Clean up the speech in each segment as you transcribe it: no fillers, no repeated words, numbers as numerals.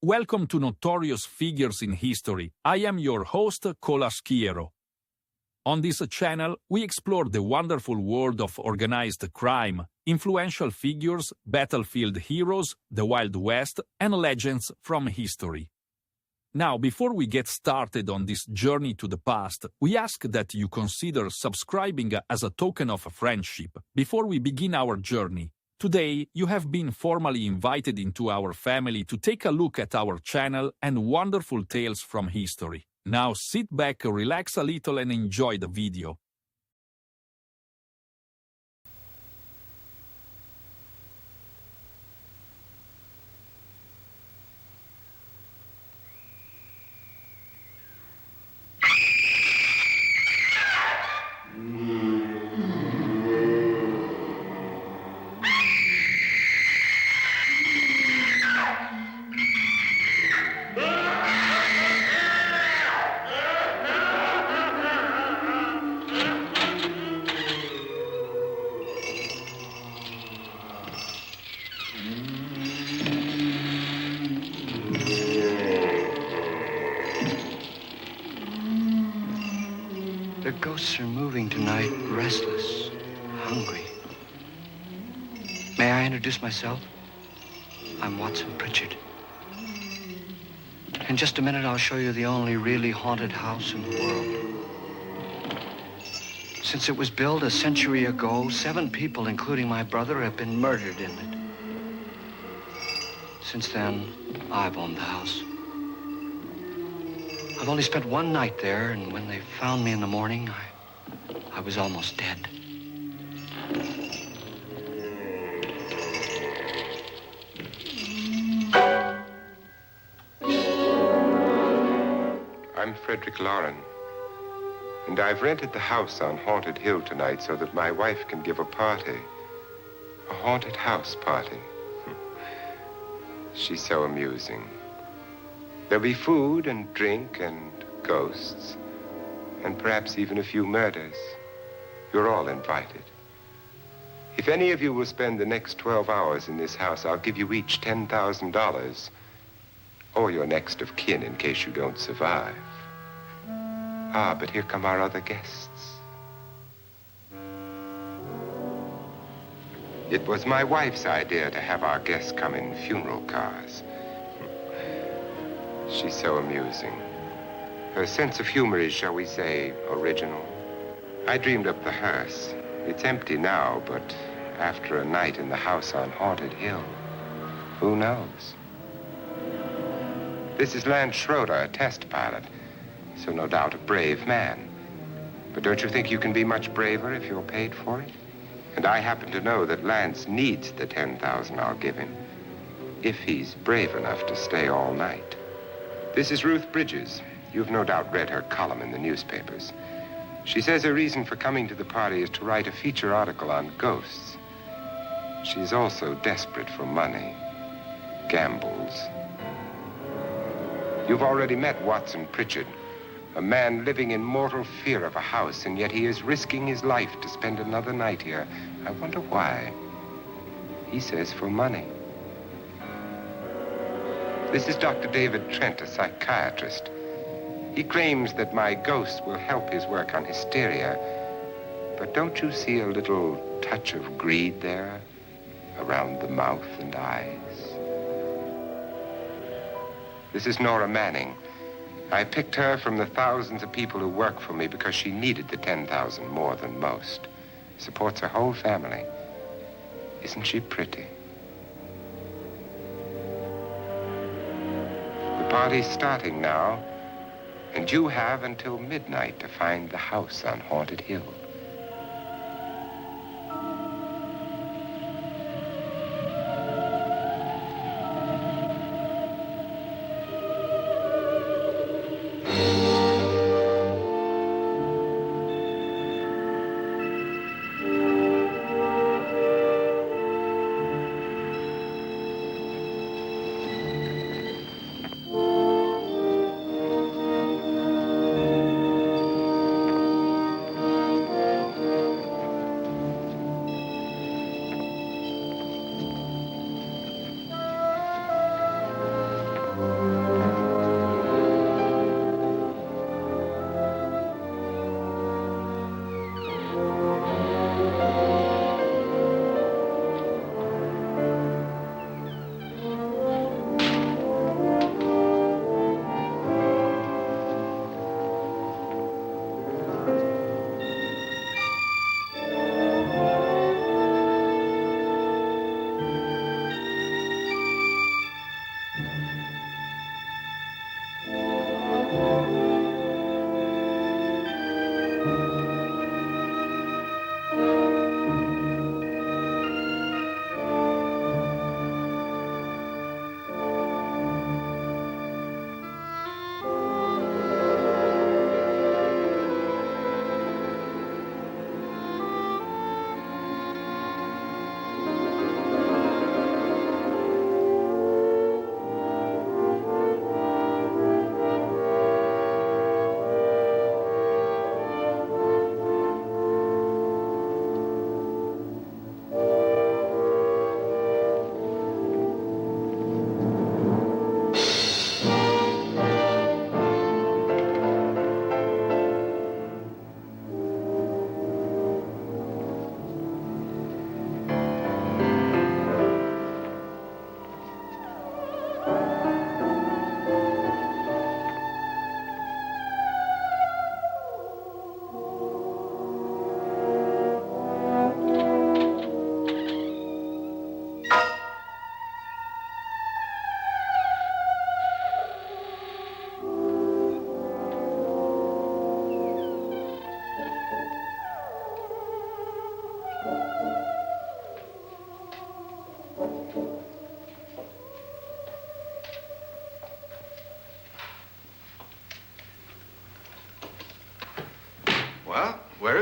Welcome to Notorious Figures in History. I am your host, Cola Schiero. On this channel, we explore the wonderful world of organized crime, influential figures, battlefield heroes, the Wild West, and legends from history. Now, before we get started on this journey to the past, we ask that you consider subscribing as a token of friendship before we begin our journey. Today, you have been formally invited into our family to take a look at our channel and wonderful tales from history. Now sit back, relax a little and enjoy the video. The ghosts are moving tonight, restless, hungry. May I introduce myself? I'm Watson Pritchard. In just a minute, I'll show you the only really haunted house in the world. Since it was built a century ago, 7 people, including my brother, have been murdered in it. Since then, I've owned the house. I've only spent one night there, and when they found me in the morning, I was almost dead. I'm Frederick Loren, and I've rented the house on Haunted Hill tonight so that my wife can give a party. A haunted house party. She's so amusing. There'll be food and drink and ghosts, and perhaps even a few murders. You're all invited. If any of you will spend the next 12 hours in this house, I'll give you each $10,000, or your next of kin in case you don't survive. Ah, but here come our other guests. It was my wife's idea to have our guests come in funeral cars. She's so amusing. Her sense of humor is, shall we say, original. I dreamed up the hearse. It's empty now, but after a night in the house on Haunted Hill, who knows? This is Lance Schroeder, a test pilot, so no doubt a brave man. But don't you think you can be much braver if you're paid for it? And I happen to know that Lance needs the $10,000 I'll give him, if he's brave enough to stay all night. This is Ruth Bridges. You've no doubt read her column in the newspapers. She says her reason for coming to the party is to write a feature article on ghosts. She's also desperate for money, gambles. You've already met Watson Pritchard, a man living in mortal fear of a house, and yet he is risking his life to spend another night here. I wonder why. He says for money. This is Dr. David Trent, a psychiatrist. He claims that my ghost will help his work on hysteria. But don't you see a little touch of greed there around the mouth and eyes? This is Nora Manning. I picked her from the thousands of people who work for me because she needed the $10,000 more than most. Supports her whole family. Isn't she pretty? The party's starting now, and you have until midnight to find the house on Haunted Hill.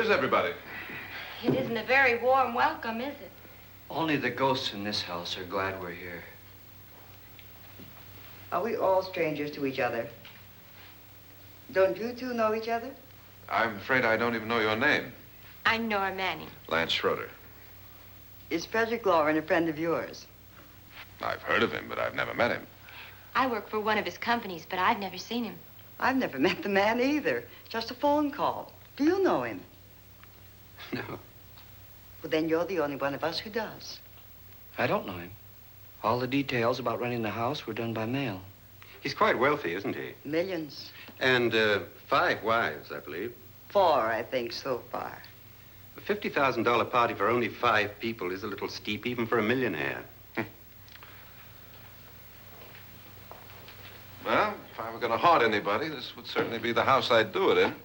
Where's everybody? It isn't a very warm welcome, is it? Only the ghosts in this house are glad we're here. Are we all strangers to each other? Don't you two know each other? I'm afraid I don't even know your name. I'm Nora Manning. Lance Schroeder. Is Frederick Loren a friend of yours? I've heard of him, but I've never met him. I work for one of his companies, but I've never seen him. I've never met the man either. Just a phone call. Do you know him? No, Well, then you're the only one of us who does. I don't know him. All the details about renting the house were done by mail. He's quite wealthy, isn't he? Millions. And 5 wives, I believe. 4, I think, so far. A $50,000 party for only 5 people is a little steep, even for a millionaire. Well, if I were going to haunt anybody, this would certainly be the house I'd do it in.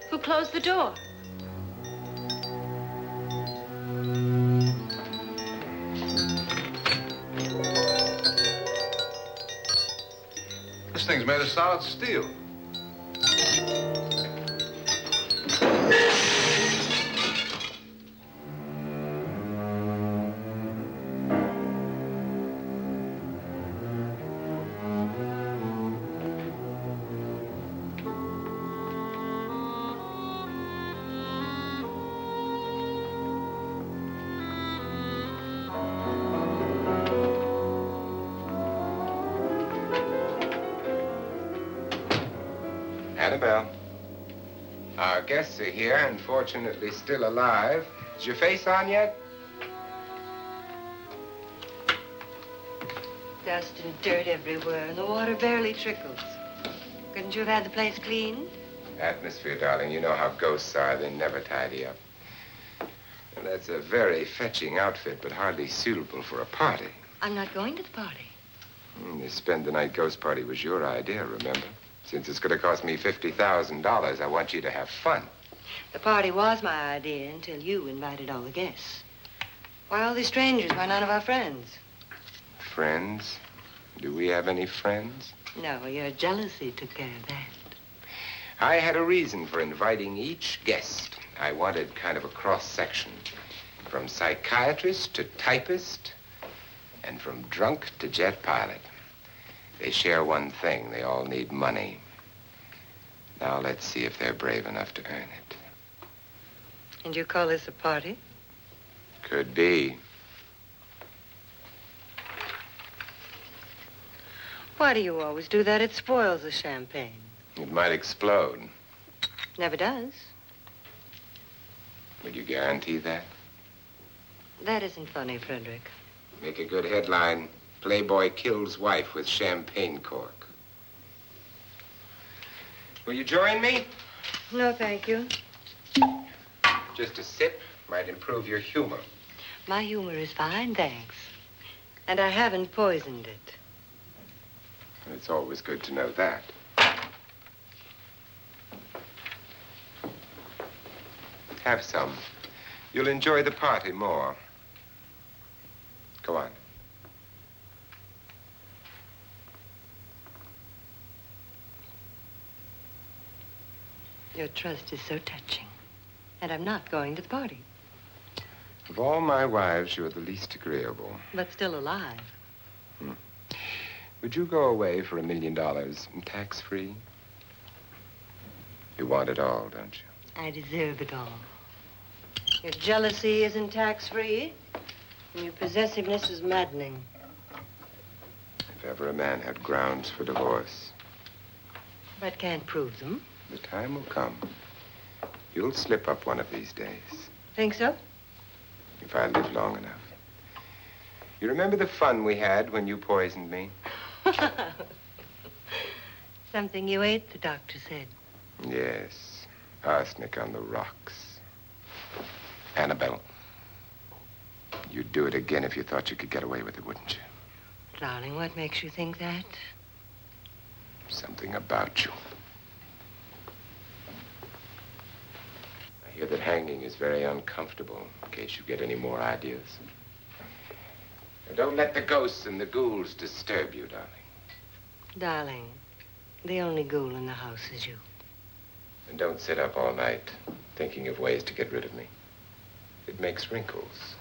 Who closed the door? This thing's made of solid steel. Annabelle, our guests are here, unfortunately still alive. Is your face on yet? Dust and dirt everywhere, and the water barely trickles. Couldn't you have had the place cleaned? Atmosphere, darling. You know how ghosts are. They never tidy up. And that's a very fetching outfit, but hardly suitable for a party. I'm not going to the party. The spend-the-night ghost party was your idea, remember? Since it's going to cost me $50,000, I want you to have fun. The party was my idea until you invited all the guests. Why all these strangers? Why none of our friends? Friends? Do we have any friends? No, your jealousy took care of that. I had a reason for inviting each guest. I wanted kind of a cross-section. From psychiatrist to typist, and from drunk to jet pilot. They share one thing. They all need money. Now let's see if they're brave enough to earn it. And you call this a party? Could be. Why do you always do that? It spoils the champagne. It might explode. Never does. Would you guarantee that? That isn't funny, Frederick. Make a good headline. Playboy kills wife with champagne cork. Will you join me? No, thank you. Just a sip might improve your humor. My humor is fine, thanks. And I haven't poisoned it. It's always good to know that. Have some. You'll enjoy the party more. Go on. Your trust is so touching. And I'm not going to the party. Of all my wives, you're the least agreeable. But still alive. Would you go away for $1 million and tax-free? You want it all, don't you? I deserve it all. Your jealousy isn't tax-free, and your possessiveness is maddening. If ever a man had grounds for divorce, But can't prove them. the time will come. You'll slip up one of these days, Think so? if I live long enough. You remember the fun we had when you poisoned me? Something you ate, the doctor said. Yes, arsenic on the rocks. Annabelle, you'd do it again if you thought you could get away with it, wouldn't you? Darling, what makes you think that? Something about you. I hear that hanging is very uncomfortable, in case you get any more ideas. Now, don't let the ghosts and the ghouls disturb you, darling. Darling, The only ghoul in the house is you. And don't sit up all night thinking of ways to get rid of me. It makes wrinkles.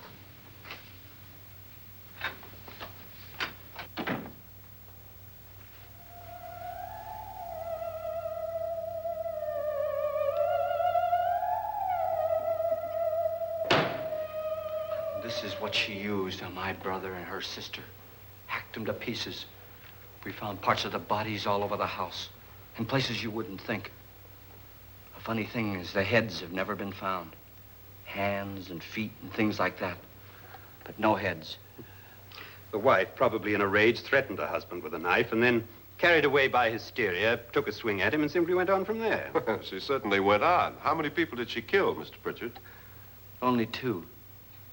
This is what she used on my brother and her sister. Hacked them to pieces. We found parts of the bodies all over the house, in places you wouldn't think. The funny thing is the heads have never been found. Hands and feet and things like that. But no heads. The wife, probably in a rage, threatened her husband with a knife and then, carried away by hysteria, took a swing at him and simply went on from there. She certainly went on. How many people did she kill, Mr. Pritchard? Only two.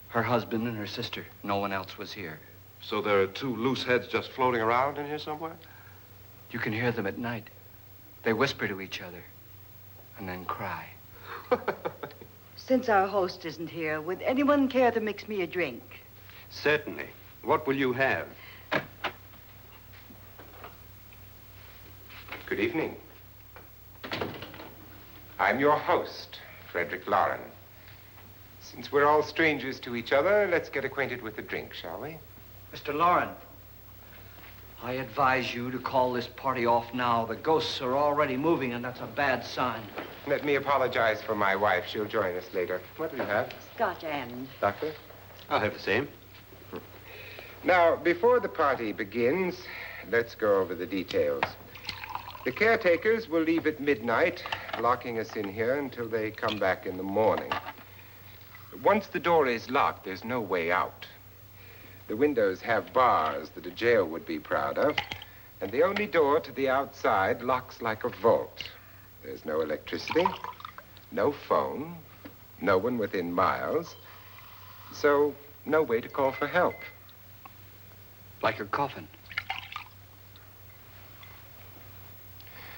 Her husband and her sister. No one else was here. So there are two loose heads just floating around in here somewhere? You can hear them at night. They whisper to each other and then cry. Since our host isn't here, would anyone care to mix me a drink? Certainly. What will you have? Good evening. I'm your host, Frederick Loren. Since we're all strangers to each other, let's get acquainted with the drink, shall we? Mr. Loren, I advise you to call this party off now. The ghosts are already moving, and that's a bad sign. Let me apologize for my wife. She'll join us later. What do you have? Scotch and. Doctor? I'll have the same. Now, before the party begins, let's go over the details. The caretakers will leave at midnight, locking us in here until they come back in the morning. Once the door is locked, there's no way out. The windows have bars that a jail would be proud of, and the only door to the outside locks like a vault. There's no electricity, no phone, no one within miles, so no way to call for help. Like a coffin.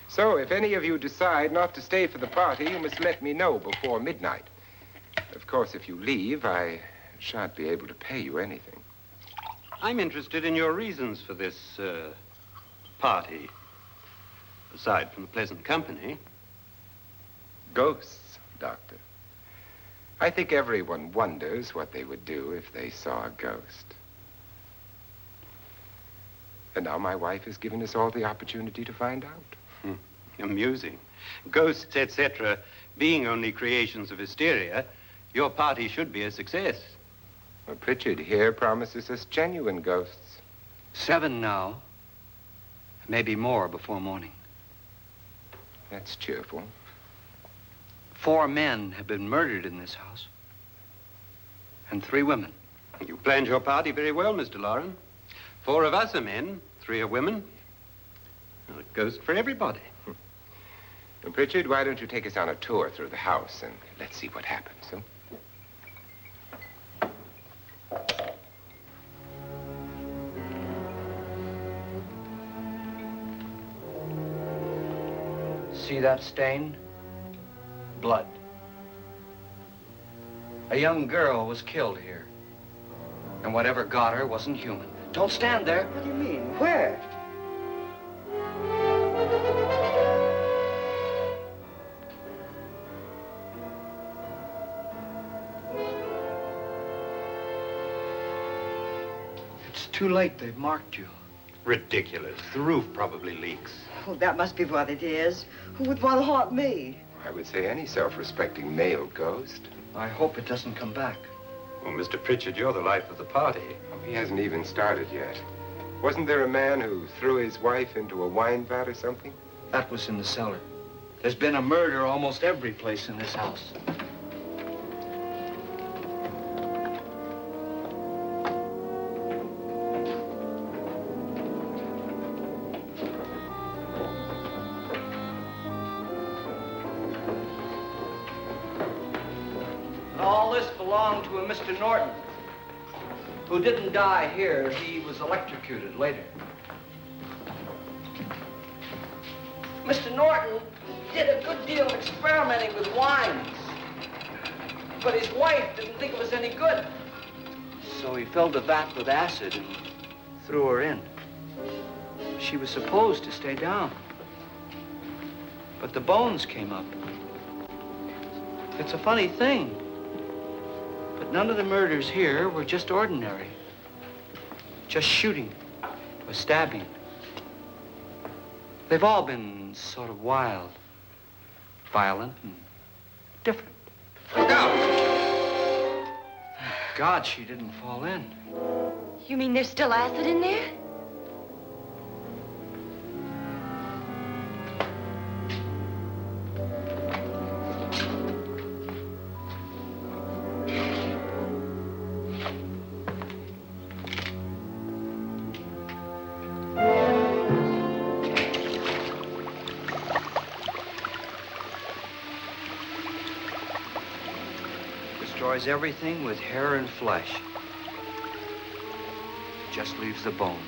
So if any of you decide not to stay for the party, you must let me know before midnight. Of course, if you leave, I shan't be able to pay you anything. I'm interested in your reasons for this, party. Aside from the pleasant company. Ghosts, Doctor. I think everyone wonders what they would do if they saw a ghost. And now my wife has given us all the opportunity to find out. Amusing. Ghosts, etc., being only creations of hysteria, your party should be a success. Well, Pritchard here promises us genuine ghosts. 7 now. Maybe more before morning. That's cheerful. 4 men have been murdered in this house. And 3 women. You planned your party very well, Mr. Loren. 4 of us are men, 3 are women. Well, a ghost for everybody. Well, Pritchard, why don't you take us on a tour through the house and let's see what happens, huh? See that stain? Blood. A young girl was killed here. And whatever got her wasn't human. Don't stand there. What do you mean? Where? It's too late. They've marked you. Ridiculous. The roof probably leaks. Oh, that must be what it is. Who would want to haunt me? I would say any self-respecting male ghost. I hope it doesn't come back. Well, Mr. Pritchard, you're the life of the party. Oh, he hasn't even started yet. Wasn't there a man who threw his wife into a wine vat or something? That was in the cellar. There's been a murder almost every place in this house. All this belonged to a Mr. Norton, who didn't die here. He was electrocuted later. Mr. Norton did a good deal of experimenting with wines, but his wife didn't think it was any good. So he filled the vat with acid and threw her in. She was supposed to stay down. but the bones came up. It's a funny thing, but none of the murders here were just ordinary. Just shooting or stabbing. They've all been sort of wild, violent, and different. Look out! Thank God she didn't fall in. You mean there's still acid in there? Destroys everything with hair and flesh. Just leaves the bones.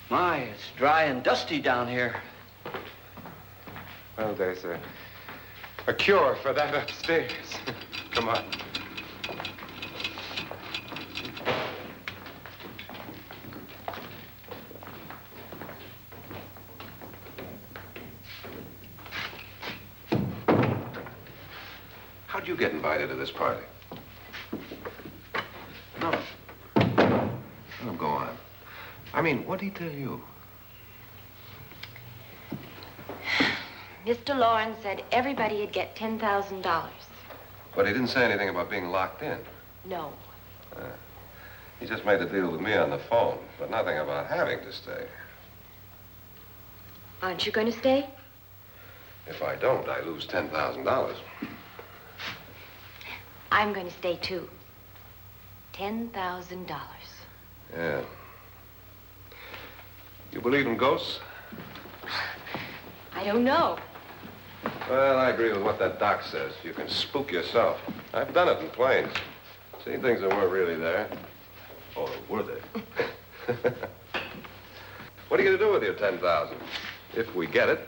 My, it's dry and dusty down here. Well, there's a cure for that upstairs. Come on. How'd you get invited to this party? No. No, go on. I mean, what'd he tell you? Mr. Loren said everybody'd get $10,000. But he didn't say anything about being locked in. No. He just made a deal with me on the phone, but nothing about having to stay. Aren't you going to stay? If I don't, I lose $10,000. I'm going to stay, too. $10,000. Yeah. You believe in ghosts? I don't know. Well, I agree with what that doc says. You can spook yourself. I've done it in planes. Seen things that weren't really there. Or were they? What are you going to do with your $10,000? If we get it.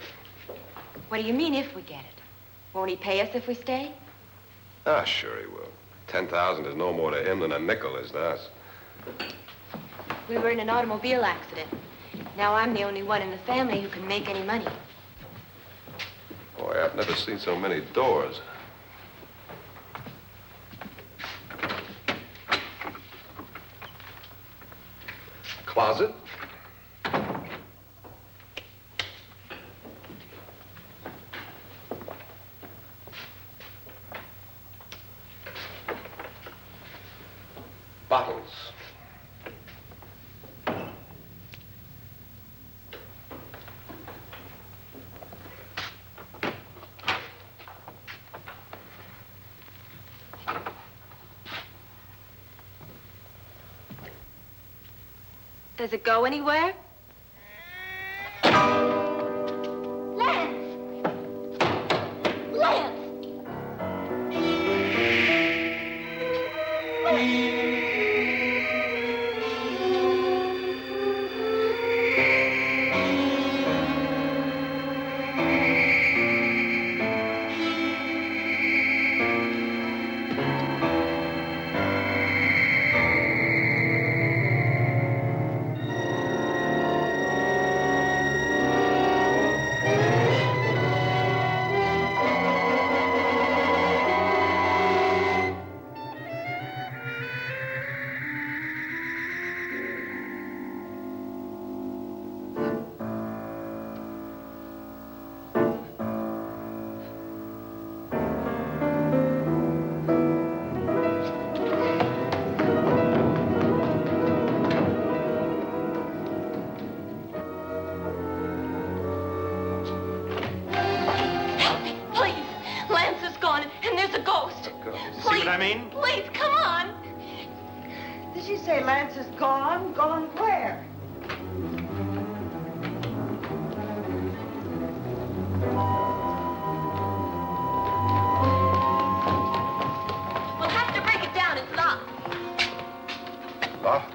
What do you mean, if we get it? Won't he pay us if we stay? Ah, sure he will. 10,000 is no more to him than a nickel is to us. We were in an automobile accident. Now I'm the only one in the family who can make any money. Boy, I've never seen so many doors. Closet? Bottles. Does it go anywhere? Lance! Lance! I mean? Please, come on. Did she say Lance is gone? Gone where? We'll have to break it down. It's locked. Locked?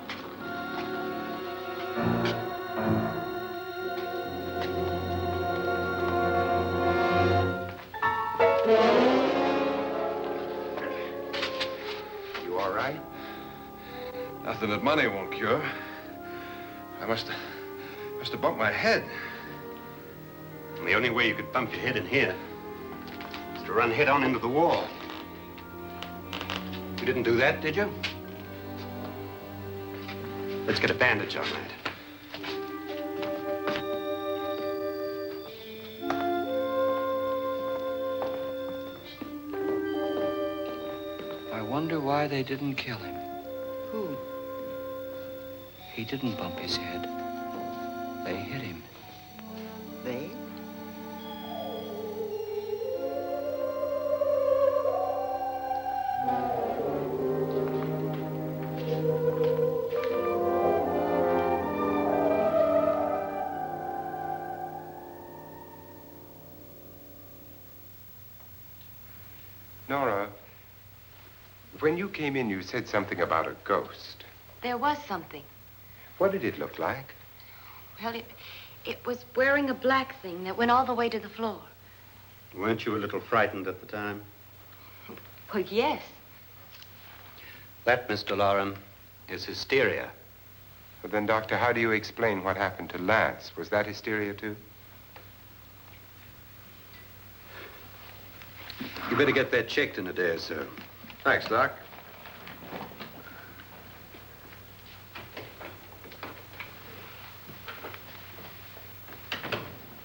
nothing that money won't cure. I must have bumped my head. And the only way you could bump your head in here is to run head on into the wall. You didn't do that, did you? Let's get a bandage on that. I wonder why they didn't kill him. Who? He didn't bump his head. They hit him. They? Nora, when you came in, you said something about a ghost. There was something. What did it look like? Well, it was wearing a black thing that went all the way to the floor. Weren't you a little frightened at the time? Well, yes. That, Mr. Loren, is hysteria. Well, then, Doctor, how do you explain what happened to Lance? Was that hysteria, too? You better get that checked in a day or so. Thanks, Doc.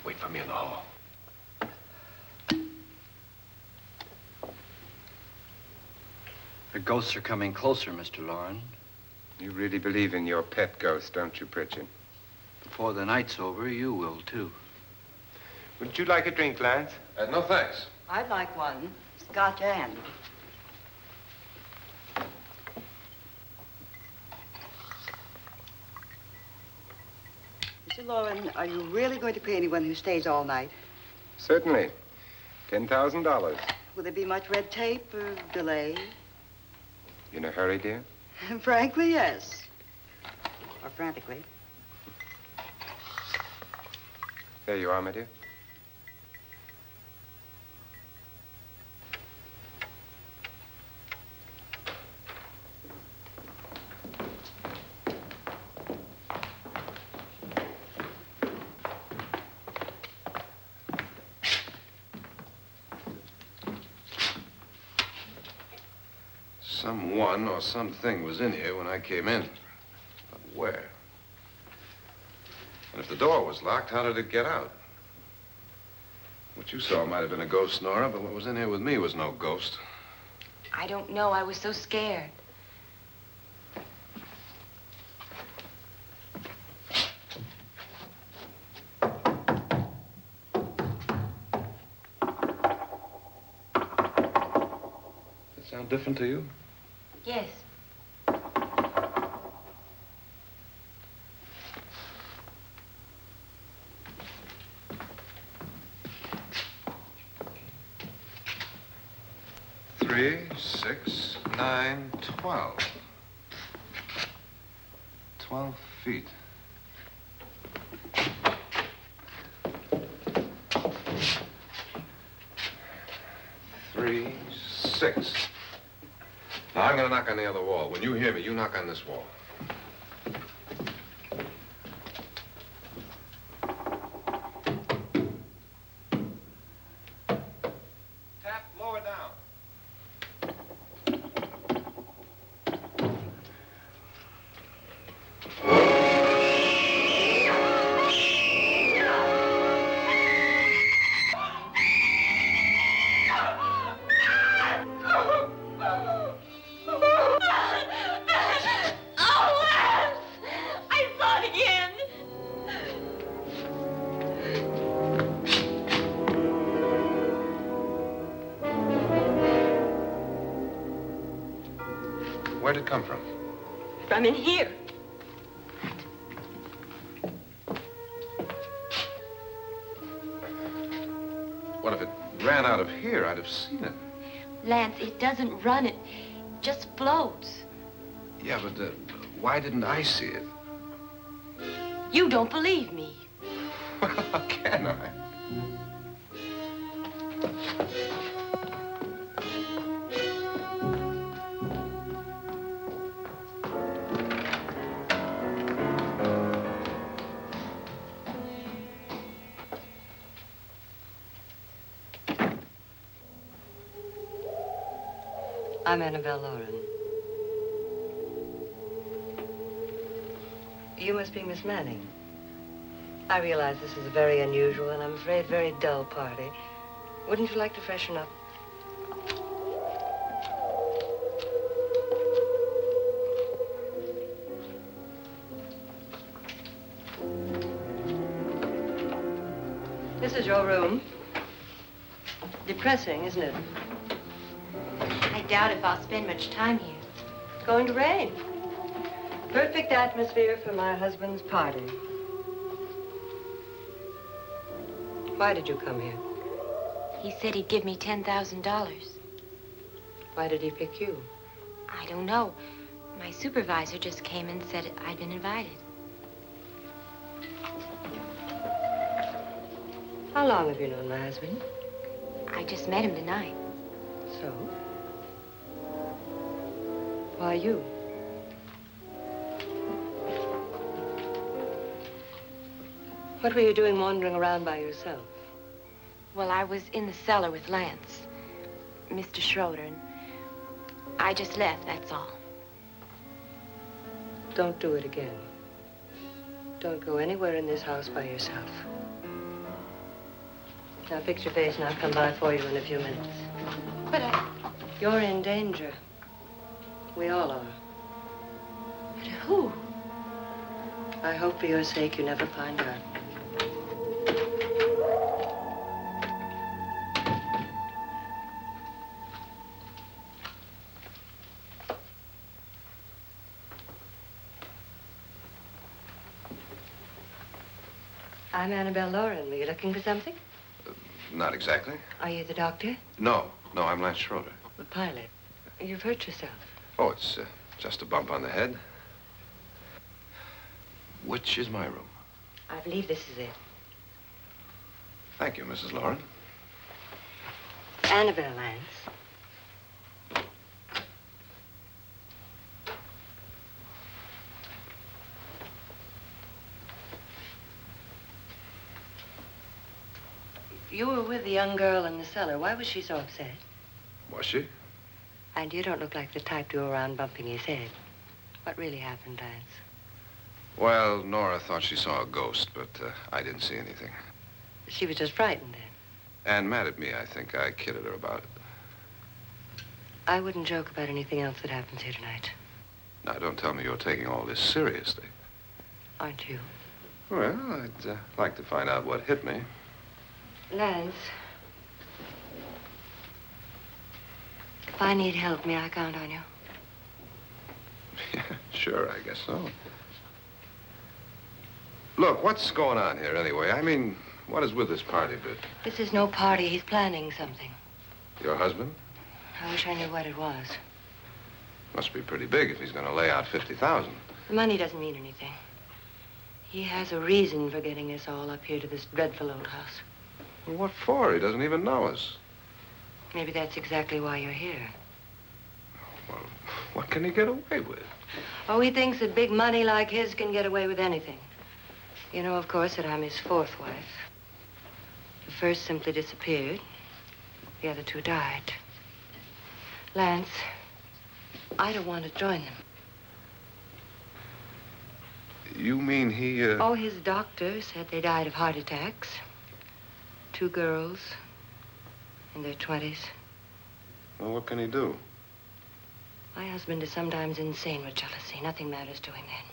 Wait for me in the hall. The ghosts are coming closer, Mr. Loren. You really believe in your pet ghost, don't you, Pritchard? Before the night's over, you will, too. Would you like a drink, Lance? No, thanks. I'd like one. Scotch and. Mr. Loren, are you really going to pay anyone who stays all night? Certainly. $10,000. Will there be much red tape or delay? In a hurry, dear? Frankly, yes. Or frantically. There you are, my dear. Someone or something was in here when I came in. But where? And if the door was locked, how did it get out? What you saw might have been a ghost, Nora, but what was in here with me was no ghost. I don't know. I was so scared. Does it sound different to you? Yes. Three, 6, 9, 12. 12 feet. Three, 6. Now, I'm going to knock on the other wall. When you hear me, you knock on this wall. Tap lower down. Where'd it come from? From in here. What if it ran out of here? I'd have seen it. Lance, it doesn't run. It just floats. Yeah, but why didn't I see it? You don't believe me. Well, how can I? I'm Annabelle Loren. You must be Miss Manning. I realize this is a very unusual and I'm afraid very dull party. Wouldn't you like to freshen up? This is your room. Depressing, isn't it? I doubt if I'll spend much time here. It's going to rain. Perfect atmosphere for my husband's party. Why did you come here? He said he'd give me $10,000. Why did he pick you? I don't know. My supervisor just came and said I'd been invited. How long have you known my husband? I just met him tonight. So? Why you? What were you doing wandering around by yourself? Well, I was in the cellar with Lance, Mr. Schroeder, and I just left, that's all. Don't do it again. Don't go anywhere in this house by yourself. Now fix your face and I'll come by for you in a few minutes. But You're in danger. We all are. But who? I hope for your sake you never find out. I'm Annabelle Loren. Were you looking for something? Not exactly. Are you the doctor? No, I'm Lance Schroeder. The pilot. You've hurt yourself. Oh, it's just a bump on the head. Which is my room? I believe this is it. Thank you, Mrs. Loren. Annabelle, Lance. You were with the young girl in the cellar. Why was she so upset? Was she? And you don't look like the type to go around bumping his head. What really happened, Lance? Well, Nora thought she saw a ghost, but I didn't see anything. She was just frightened then. And mad at me, I think. I kidded her about it. I wouldn't joke about anything else that happens here tonight. Now, don't tell me you're taking all this seriously. Aren't you? Well, I'd like to find out what hit me. Lance. If I need help, may I count on you? Yeah, sure, I guess so. Look, what's going on here anyway? I mean, what is with this party bit? This is no party. He's planning something. Your husband? I wish I knew what it was. Must be pretty big if he's going to lay out 50,000. The money doesn't mean anything. He has a reason for getting us all up here to this dreadful old house. Well, what for? He doesn't even know us. Maybe that's exactly why you're here. Well, what can he get away with? Oh, he thinks that big money like his can get away with anything. You know, of course, that I'm his fourth wife. The first simply disappeared. The other two died. Lance, I don't want to join them. You mean he, Oh, his doctor said they died of heart attacks. 2 girls in their 20s. Well, what can he do? My husband is sometimes insane with jealousy. Nothing matters to him then.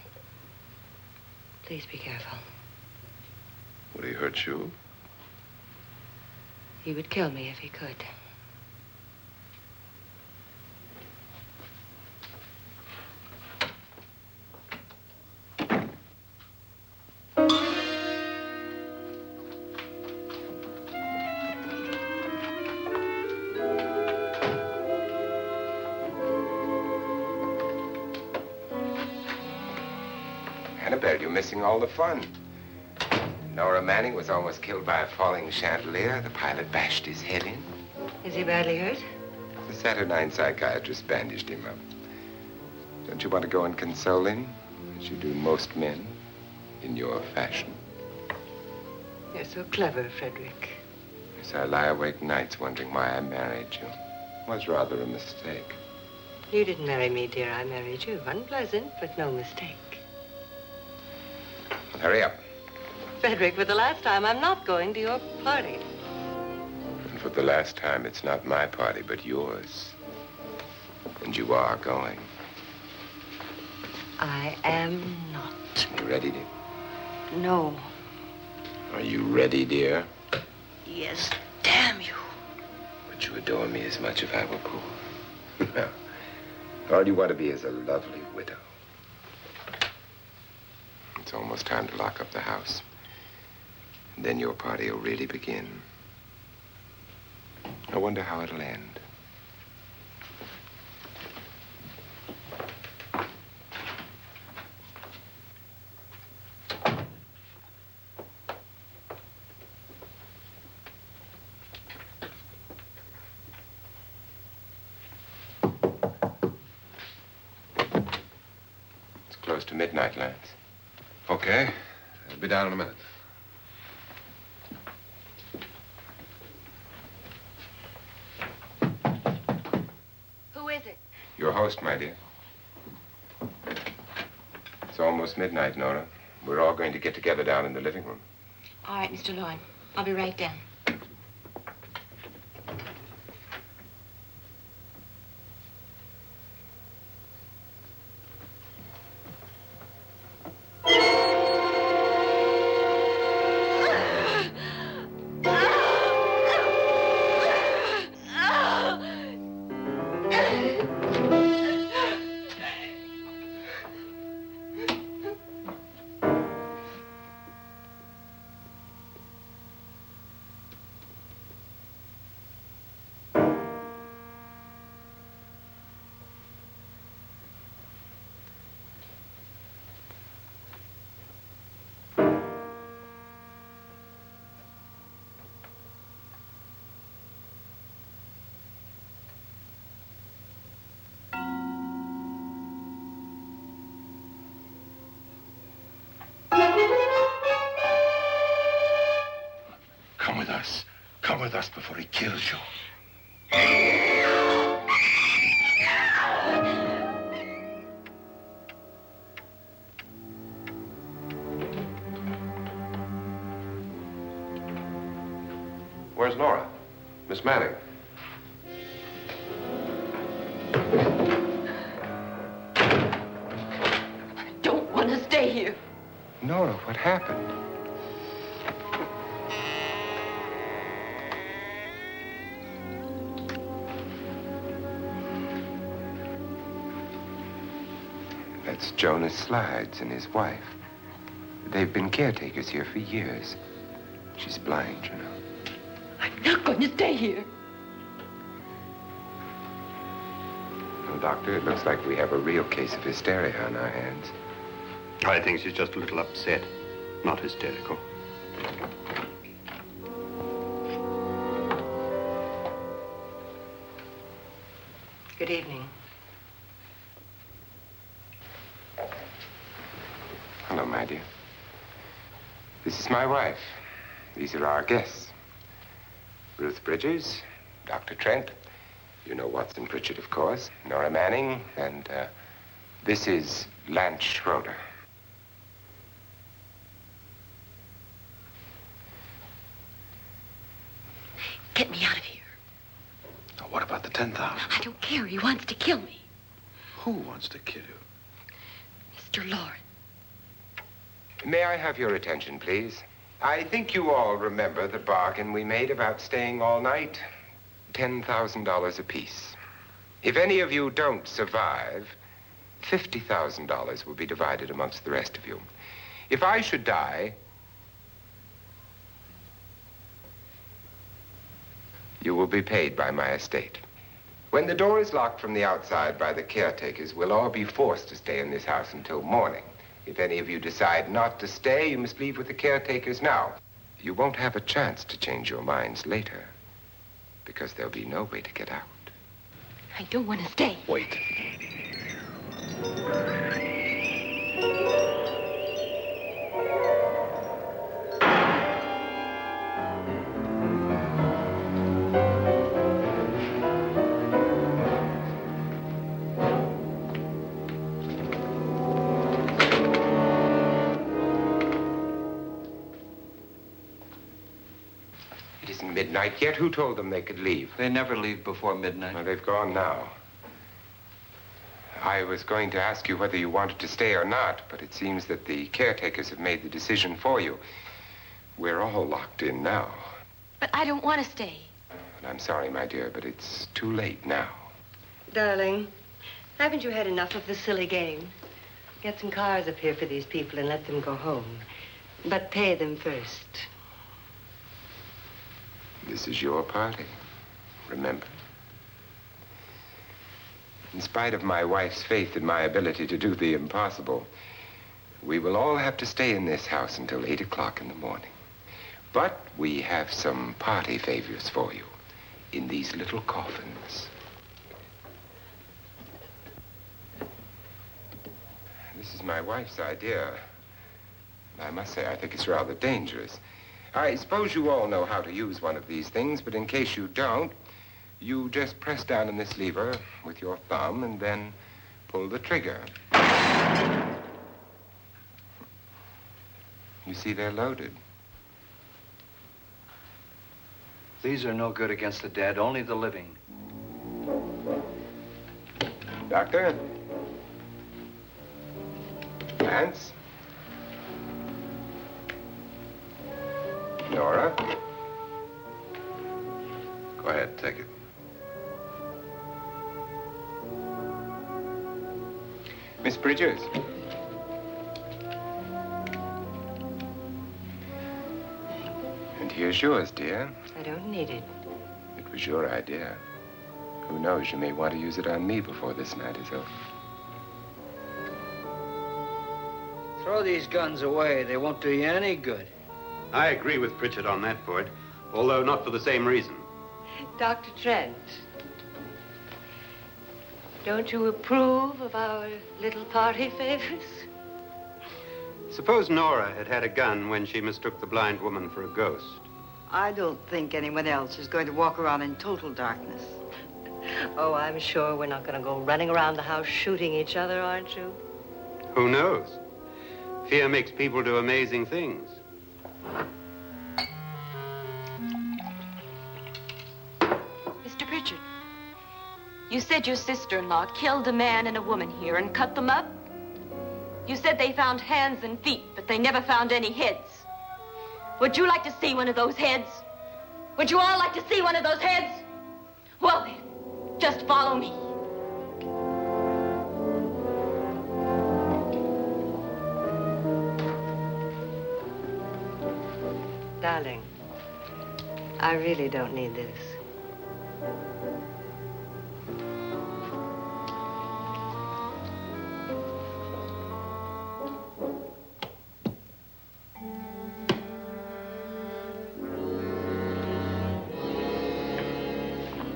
Please be careful. Would he hurt you? He would kill me if he could. Annabelle, you're missing all the fun. Nora Manning was almost killed by a falling chandelier. The pilot bashed his head in. Is he badly hurt? The Saturnine psychiatrist bandaged him up. Don't you want to go and console him, as you do most men, in your fashion? You're so clever, Frederick. Yes, I lie awake nights wondering why I married you. It was rather a mistake. You didn't marry me, dear. I married you. Unpleasant, but no mistake. Well, hurry up. Frederick, for the last time, I'm not going to your party. And for the last time, it's not my party, but yours. And you are going. I am not. You ready, dear? No. Are you ready, dear? Yes, damn you. Would you adore me as much if I were poor? No. All you want to be is a lovely widow. It's almost time to lock up the house. And then your party will really begin. I wonder how it'll end. It's close to midnight, Lance. Okay. I'll be down in a minute. Who is it? Your host, my dear. It's almost midnight, Nora. We're all going to get together down in the living room. All right, Mr. Loren. I'll be right down. Come with us. Come with us before he kills you. Where's Nora? Miss Manning. I don't want to stay here. Nora, what happened? That's Jonas Slides and his wife. They've been caretakers here for years. She's blind, you know. I'm not going to stay here. Well, Doctor, it looks like we have a real case of hysteria on our hands. I think she's just a little upset, not hysterical. Good evening. Hello, my dear. This is my wife. These are our guests. Ruth Bridges, Dr. Trent. You know Watson Pritchard, of course. Nora Manning, and this is Lance Schroeder. Get me out of here. Now, what about the 10,000? I don't care. He wants to kill me. Who wants to kill you? Mr. Loren. May I have your attention, please? I think you all remember the bargain we made about staying all night. $10,000 apiece. If any of you don't survive, $50,000 will be divided amongst the rest of you. If I should die, you will be paid by my estate. When the door is locked from the outside by the caretakers, we'll all be forced to stay in this house until morning. If any of you decide not to stay, you must leave with the caretakers now. You won't have a chance to change your minds later, because there'll be no way to get out. I don't want to stay. Wait. It isn't midnight yet. Who told them they could leave? They never leave before midnight. Well, they've gone now. I was going to ask you whether you wanted to stay or not, but it seems that the caretakers have made the decision for you. We're all locked in now. But I don't want to stay. And I'm sorry, my dear, but it's too late now. Darling, haven't you had enough of the silly game? Get some cars up here for these people and let them go home. But pay them first. This is your party, remember? In spite of my wife's faith in my ability to do the impossible, we will all have to stay in this house until 8 o'clock in the morning. But we have some party favors for you in these little coffins. This is my wife's idea. I must say, I think it's rather dangerous. I suppose you all know how to use one of these things, but in case you don't, you just press down on this lever with your thumb and then pull the trigger. You see, they're loaded. These are no good against the dead, only the living. Doctor? Lance? Nora? Go ahead, take it. Miss Bridges? And here's yours, dear. I don't need it. It was your idea. Who knows, you may want to use it on me before this night is over. Throw these guns away. They won't do you any good. I agree with Pritchard on that point, although not for the same reason. Dr. Trent, don't you approve of our little party favors? Suppose Nora had had a gun when she mistook the blind woman for a ghost. I don't think anyone else is going to walk around in total darkness. Oh, I'm sure we're not going to go running around the house shooting each other, aren't you? Who knows? Fear makes people do amazing things. Mr. Pritchard, you said your sister-in-law killed a man and a woman here and cut them up? You said they found hands and feet, but they never found any heads. Would you like to see one of those heads? Would you all like to see one of those heads? Well then, just follow me. Darling, I really don't need this.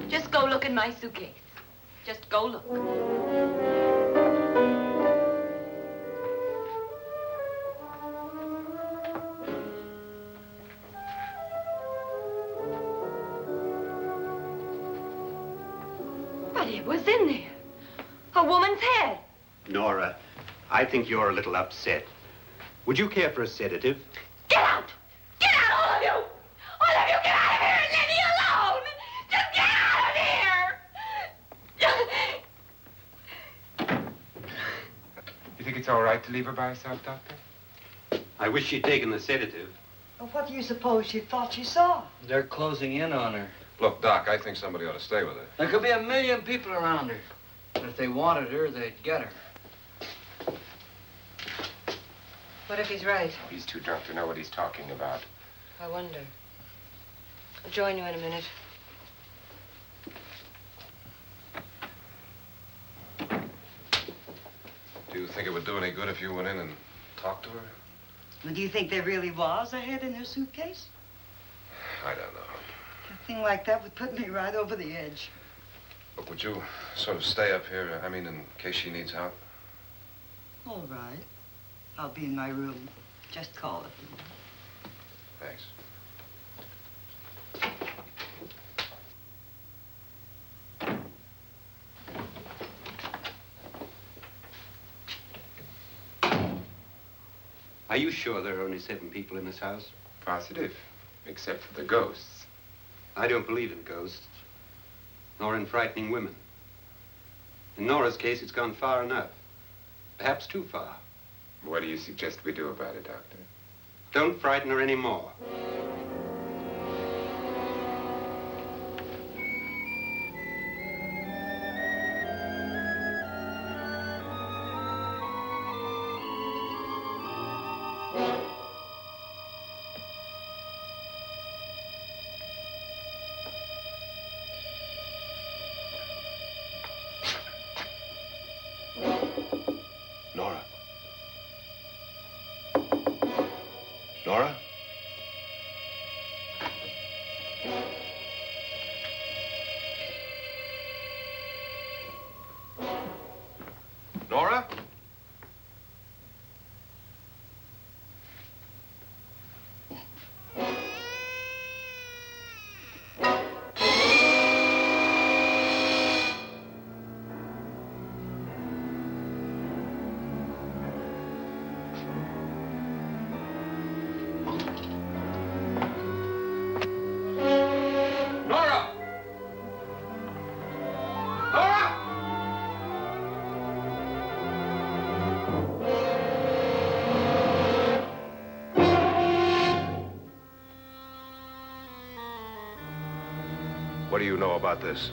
Just go look in my suitcase. Just go look. But it was in there. A woman's head. Nora, I think you're a little upset. Would you care for a sedative? Get out! Get out, all of you! All of you, get out of here and leave me alone! Just get out of here! You think it's all right to leave her by herself, Doctor? I wish she'd taken the sedative. Well, what do you suppose she thought she saw? They're closing in on her. Look, Doc, I think somebody ought to stay with her. There could be 1,000,000 people around her. But if they wanted her, they'd get her. What if he's right? He's too drunk to know what he's talking about. I wonder. I'll join you in a minute. Do you think it would do any good if you went in and talked to her? Well, do you think there really was a head in her suitcase? I don't know. A thing like that would put me right over the edge. Look, would you sort of stay up here, I mean, in case she needs help? All right. I'll be in my room. Just call it. Thanks. Are you sure there are only 7 people in this house? Positive, except for the ghosts. I don't believe in ghosts, nor in frightening women. In Nora's case, it's gone far enough. Perhaps too far. What do you suggest we do about it, Doctor? Don't frighten her anymore. Nora? Nora? Nora? Nora! Nora! What do you know about this?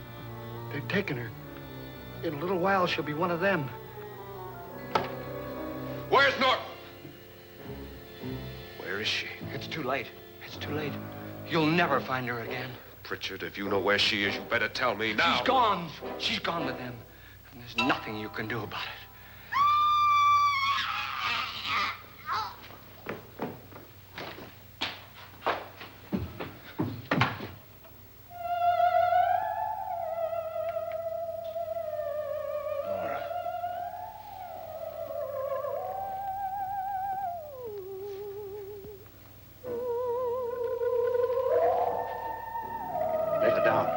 They've taken her. In a little while, she'll be one of them. Where's Nora? Where is she? It's too late. It's too late. You'll never find her again. Pritchard, if you know where she is, you better tell me now. She's gone. She's gone with them. And there's nothing you can do about it. Nora. Let her down.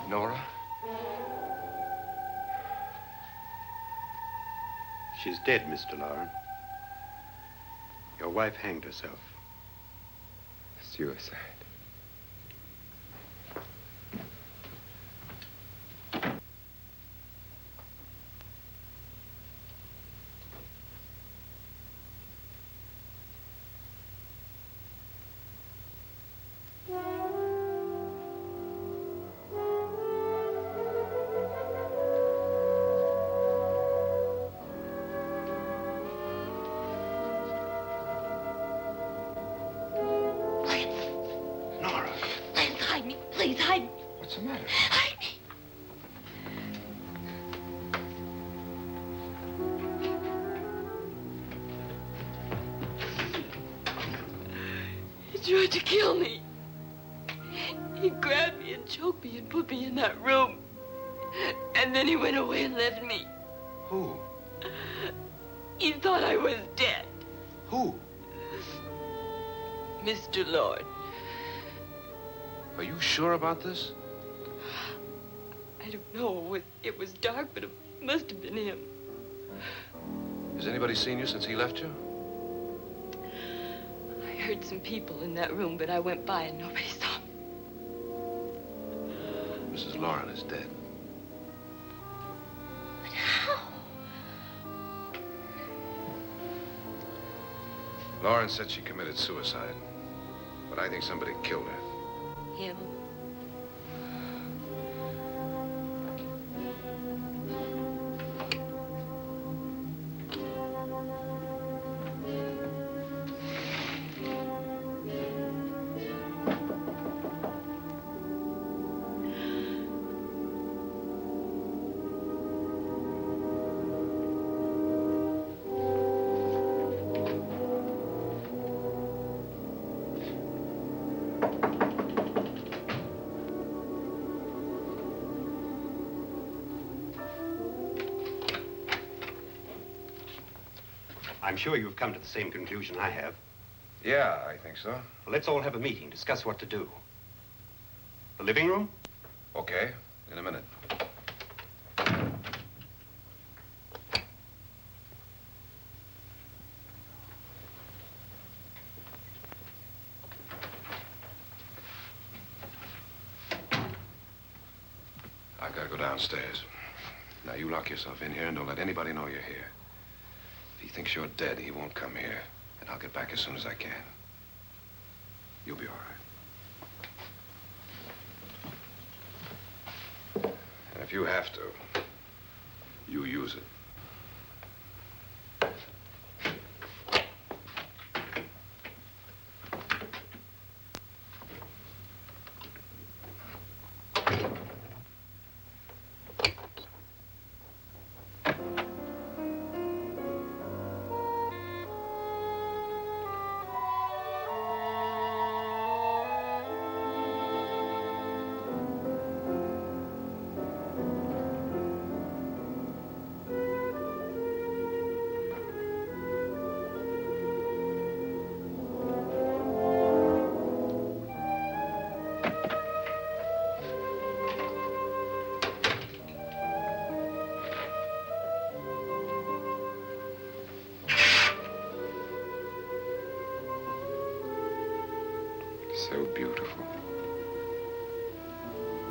Nora? She's dead, Mr. Loren. Your wife hanged herself. Suicide. Nora, Please hide me. Please hide me. What's the matter? Hide me. He tried to kill me. He grabbed me and choked me and put me in that room. And then he went away and left me. who? He thought I was dead. Who? Mr. Lord. Are you sure about this? I don't know. It was dark, but it must have been him. Has anybody seen you since he left you? I heard some people in that room, but I went by and nobody saw me. Mrs. Loren is dead. But how? Loren said she committed suicide, but I think somebody killed her. Him? I'm sure you've come to the same conclusion I have. Yeah, I think so. Well, let's all have a meeting, discuss what to do. The living room? Okay, in a minute. I gotta go downstairs. Now, you lock yourself in here and don't let anybody know you're here. If he thinks you're dead, he won't come here. And I'll get back as soon as I can. You'll be all right. And if you have to, you use it. So beautiful.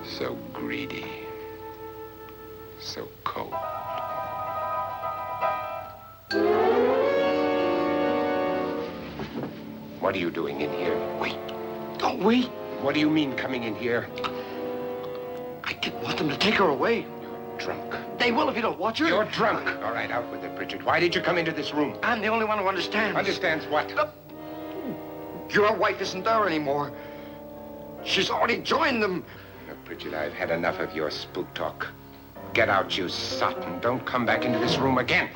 So greedy. So cold. What are you doing in here? Wait. Don't wait. What do you mean coming in here? I didn't want them to take her away. You're drunk. They will if you don't watch her. You're drunk. All right, out with it, Bridget. Why did you come into this room? I'm the only one who understands. Understands what? Your wife isn't there anymore. She's already joined them. Look, Bridget, I've had enough of your spook talk. Get out, you sot, and don't come back into this room again.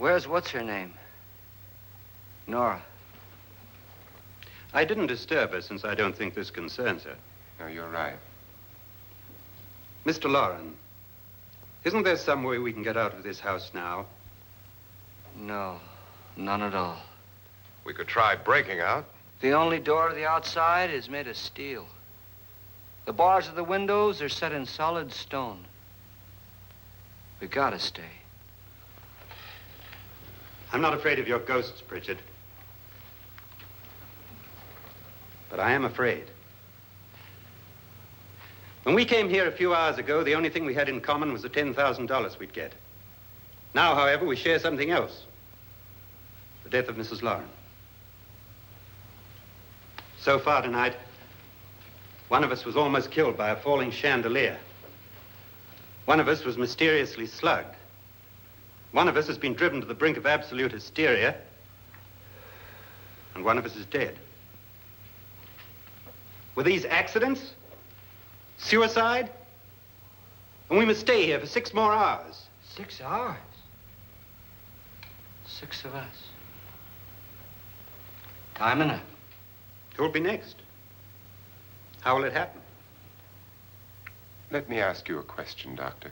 Where's what's-her-name? Nora. I didn't disturb her since I don't think this concerns her. No, you're right. Mr. Loren, isn't there some way we can get out of this house now? No, none at all. We could try breaking out. The only door to the outside is made of steel. The bars of the windows are set in solid stone. We gotta stay. I'm not afraid of your ghosts, Pritchard. But I am afraid. When we came here a few hours ago, the only thing we had in common was the $10,000 we'd get. Now, however, we share something else. The death of Mrs. Loren. So far tonight, one of us was almost killed by a falling chandelier. One of us was mysteriously slugged. One of us has been driven to the brink of absolute hysteria, and one of us is dead. Were these accidents? Suicide? And we must stay here for 6 more hours. 6 hours? 6 of us. Time enough. Who'll be next? How will it happen? Let me ask you a question, Doctor.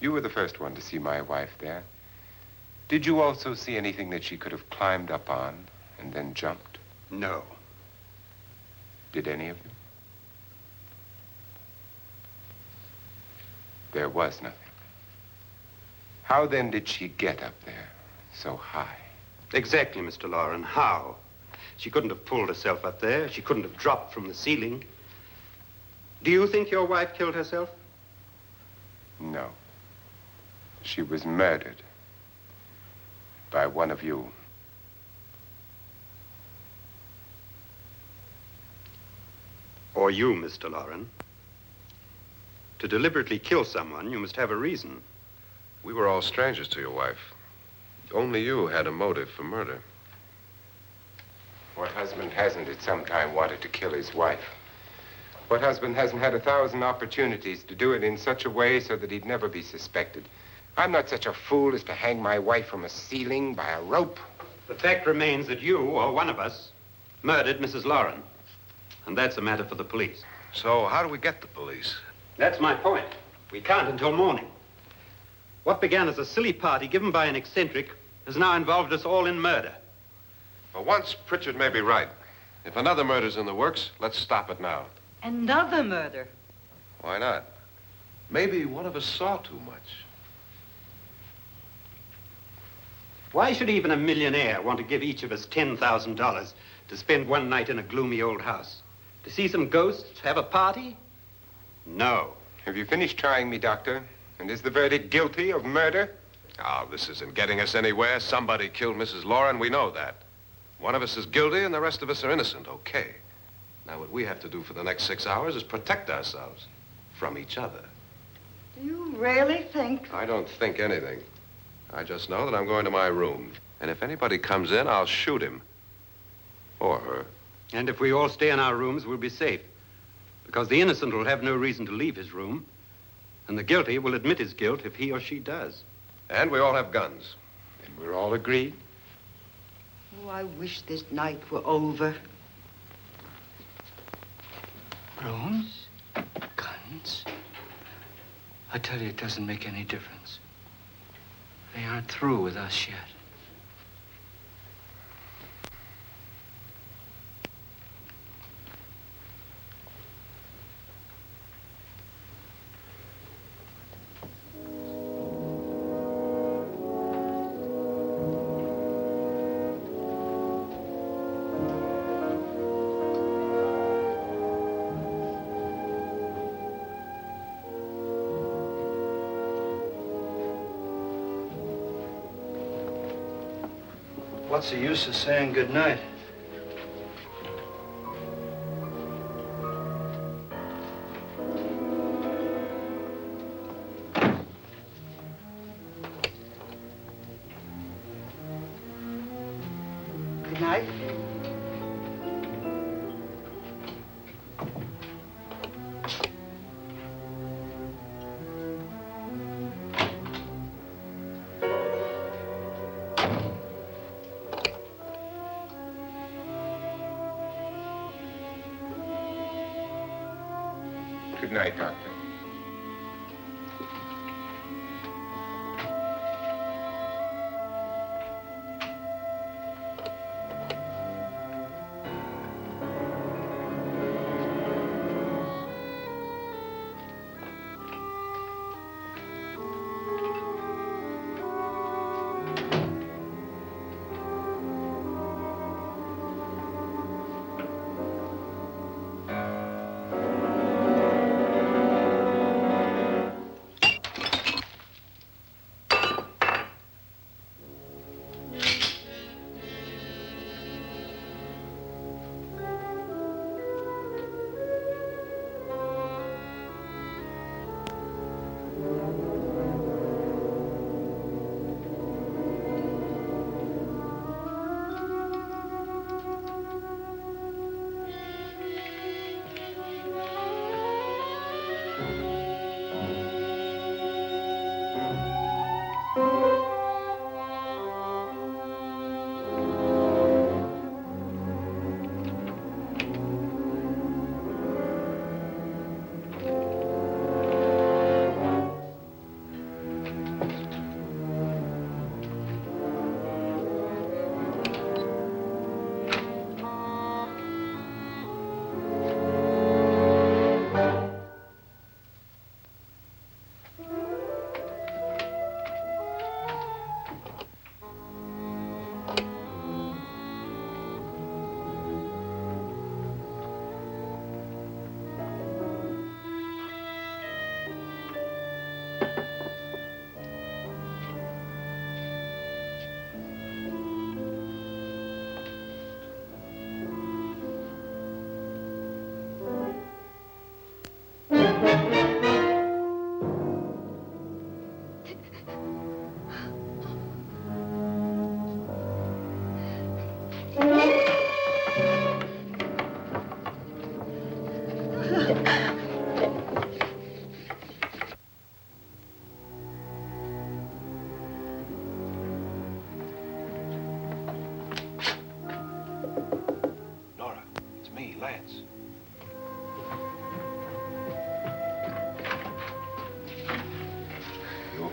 You were the first one to see my wife there. Did you also see anything that she could have climbed up on and then jumped? No. Did any of you? There was nothing. How then did she get up there so high? Exactly, Mr. Loren. How? She couldn't have pulled herself up there. She couldn't have dropped from the ceiling. Do you think your wife killed herself? No. She was murdered by one of you. Or you, Mr. Loren. To deliberately kill someone, you must have a reason. We were all strangers to your wife. Only you had a motive for murder. What husband hasn't at some time wanted to kill his wife? What husband hasn't had 1,000 opportunities to do it in such a way so that he'd never be suspected? I'm not such a fool as to hang my wife from a ceiling by a rope. The fact remains that you, or one of us, murdered Mrs. Loren. And that's a matter for the police. So how do we get the police? That's my point. We can't until morning. What began as a silly party given by an eccentric has now involved us all in murder. For once, Pritchard may be right. If another murder's in the works, let's stop it now. Another murder? Why not? Maybe one of us saw too much. Why should even a millionaire want to give each of us $10,000 to spend one night in a gloomy old house? To see some ghosts, have a party? No. Have you finished trying me, Doctor? And is the verdict guilty of murder? Oh, this isn't getting us anywhere. Somebody killed Mrs. Loren, we know that. One of us is guilty and the rest of us are innocent, okay. Now, what we have to do for the next 6 hours is protect ourselves from each other. Do you really think? I don't think anything. I just know that I'm going to my room. And if anybody comes in, I'll shoot him. Or her. And if we all stay in our rooms, we'll be safe. Because the innocent will have no reason to leave his room. And the guilty will admit his guilt if he or she does. And we all have guns. And we're all agreed? Oh, I wish this night were over. Rooms? Guns? I tell you, it doesn't make any difference. They aren't through with us yet. What's the use of saying goodnight? Good night. Good night, Doctor.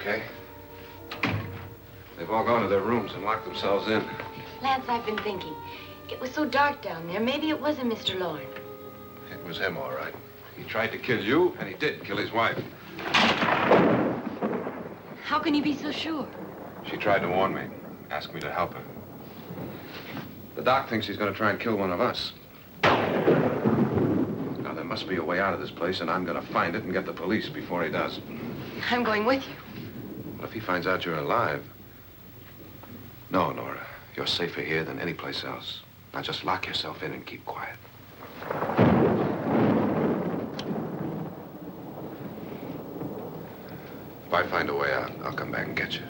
okay. They've all gone to their rooms and locked themselves in. Lance, I've been thinking. It was so dark down there. Maybe it wasn't Mr. Loren. It was him, all right. He tried to kill you, and he did kill his wife. How can you be so sure? She tried to warn me, ask me to help her. The doc thinks he's going to try and kill one of us. Now, there must be a way out of this place, and I'm going to find it and get the police before he does. I'm going with you. What if he finds out you're alive? No, Nora. You're safer here than any place else. Now, just lock yourself in and keep quiet. If I find a way out, I'll come back and get you.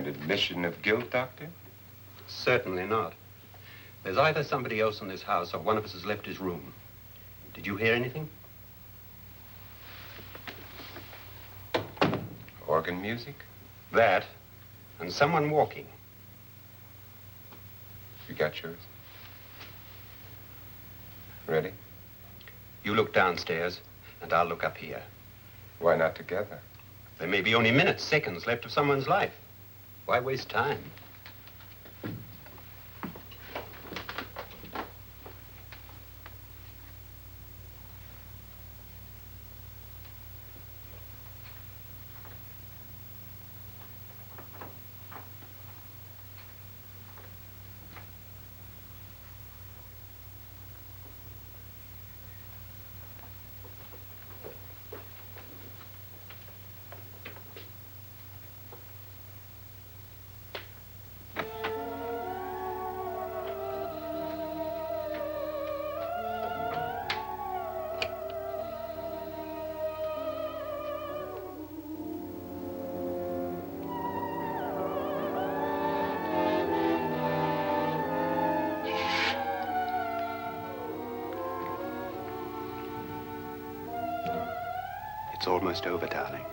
An admission of guilt, Doctor? Certainly not. There's either somebody else in this house or one of us has left his room. Did you hear anything? Organ music? That, and someone walking. You got yours? Ready? You look downstairs, and I'll look up here. Why not together? There may be only minutes, seconds left of someone's life. Why waste time? It's almost over, darling.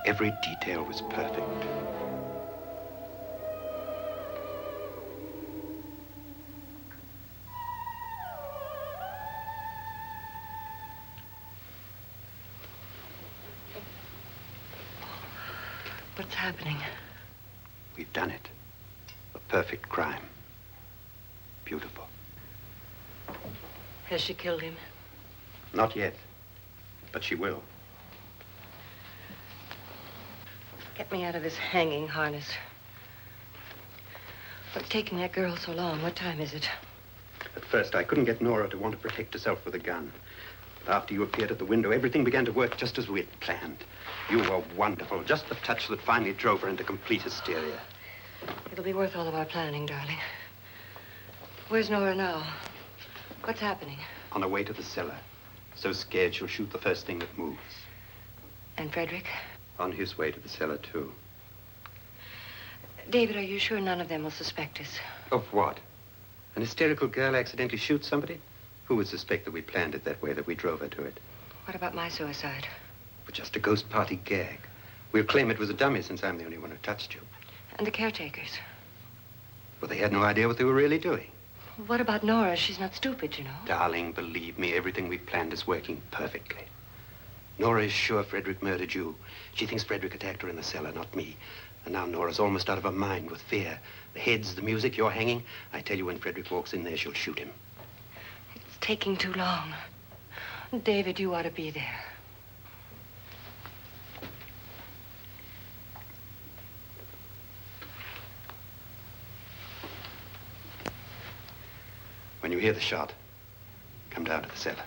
Every detail was perfect. What's happening? We've done it. A perfect crime. Beautiful. Has she killed him? Not yet, but she will. Get me out of this hanging harness. What's taking that girl so long? What time is it? At first, I couldn't get Nora to want to protect herself with a gun. But after you appeared at the window, everything began to work just as we had planned. You were wonderful. Just the touch that finally drove her into complete hysteria. It'll be worth all of our planning, darling. Where's Nora now? What's happening? On her way to the cellar. So scared she'll shoot the first thing that moves. And Frederick? On his way to the cellar, too. David, are you sure none of them will suspect us? Of what? An hysterical girl accidentally shoots somebody? Who would suspect that we planned it that way, that we drove her to it? What about my suicide? But just a ghost party gag. We'll claim it was a dummy since I'm the only one who touched you. And the caretakers? Well, they had no idea what they were really doing. What about Nora? She's not stupid, you know. Darling, believe me, everything we planned is working perfectly. Nora is sure Frederick murdered you. She thinks Frederick attacked her in the cellar, not me. And now Nora's almost out of her mind with fear. The heads, the music, you're hanging. I tell you, when Frederick walks in there, she'll shoot him. It's taking too long. David, you ought to be there. When you hear the shot, come down to the cellar.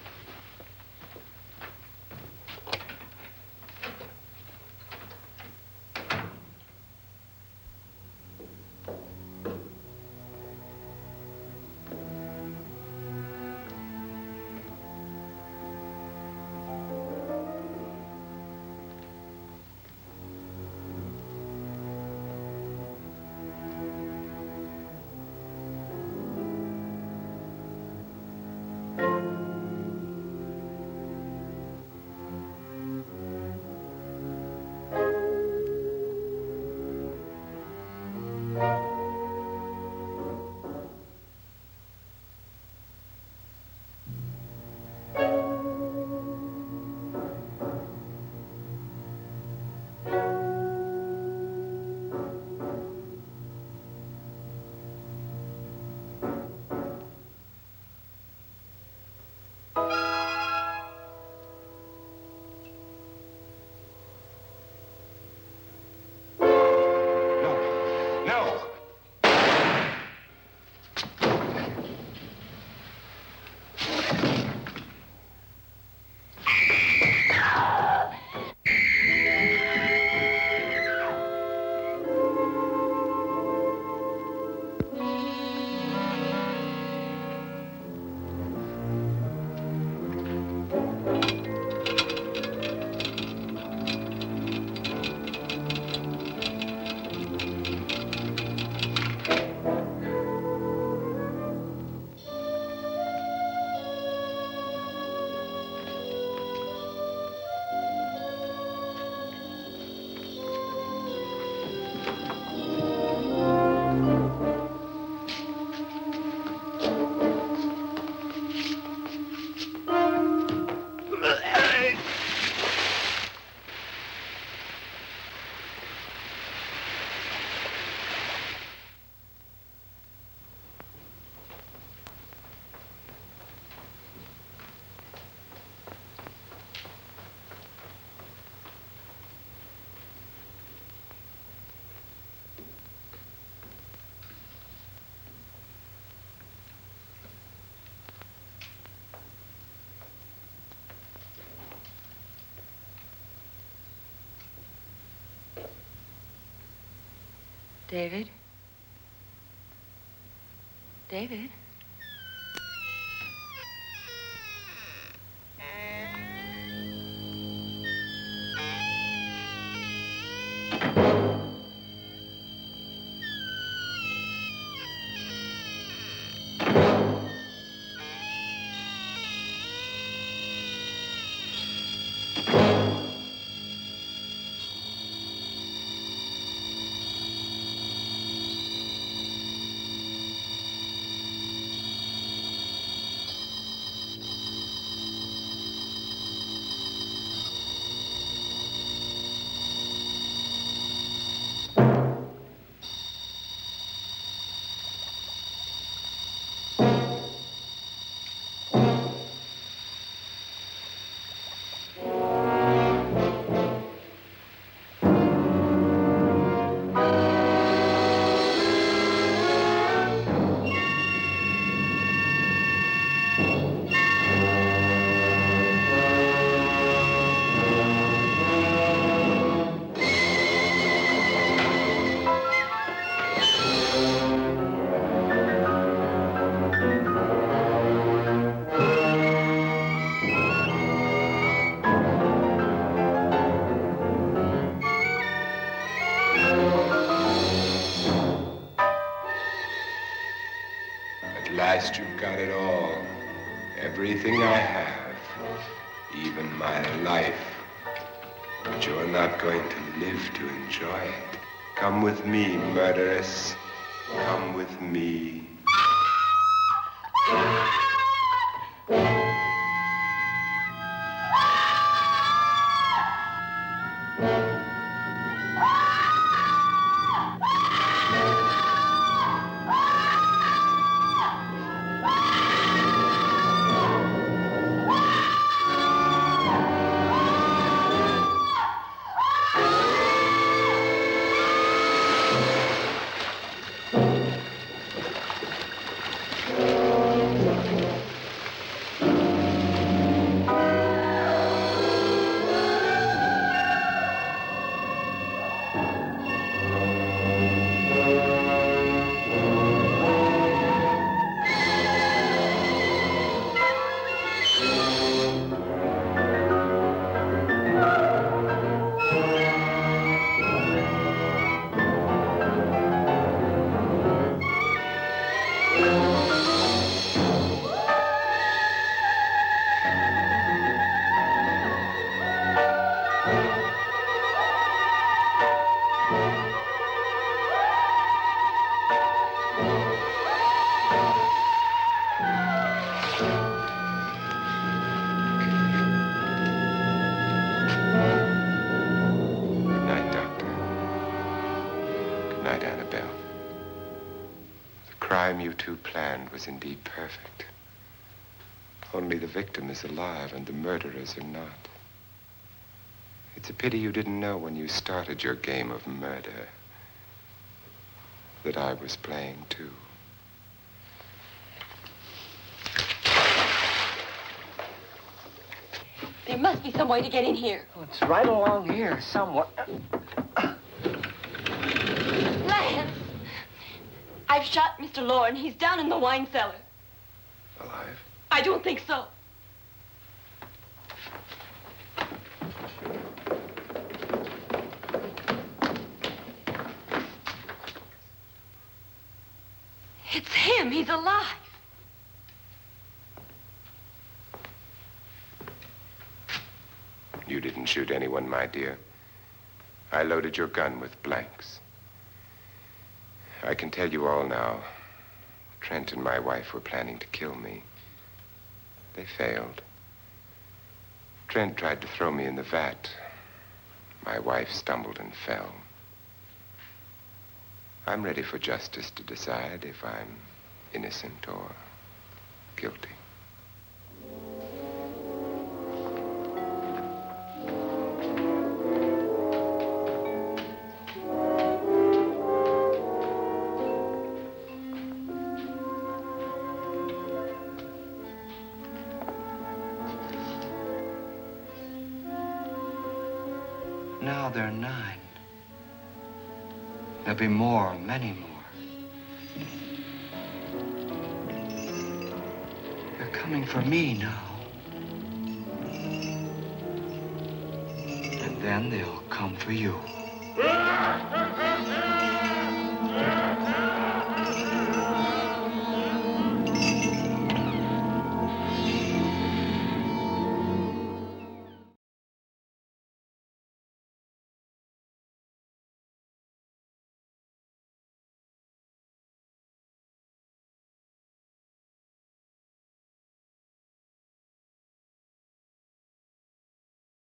David? David? At last you've got it all. Everything I have. Even my life. But you're not going to live to enjoy it. Come with me, murderess. Come with me. You two planned was indeed perfect. Only the victim is alive and the murderers are not. It's a pity you didn't know when you started your game of murder that I was playing too. There must be some way to get in here. Oh, it's right along here somewhere. Lance! I've shot Mr. Loren. He's down in the wine cellar. Alive? I don't think so. It's him. He's alive. You didn't shoot anyone, my dear. I loaded your gun with blanks. I can tell you all now. Trent and my wife were planning to kill me. They failed. Trent tried to throw me in the vat. My wife stumbled and fell. I'm ready for justice to decide if I'm innocent or guilty. Now they're 9. There'll be more, many more. They're coming for me now. And then they'll come for you.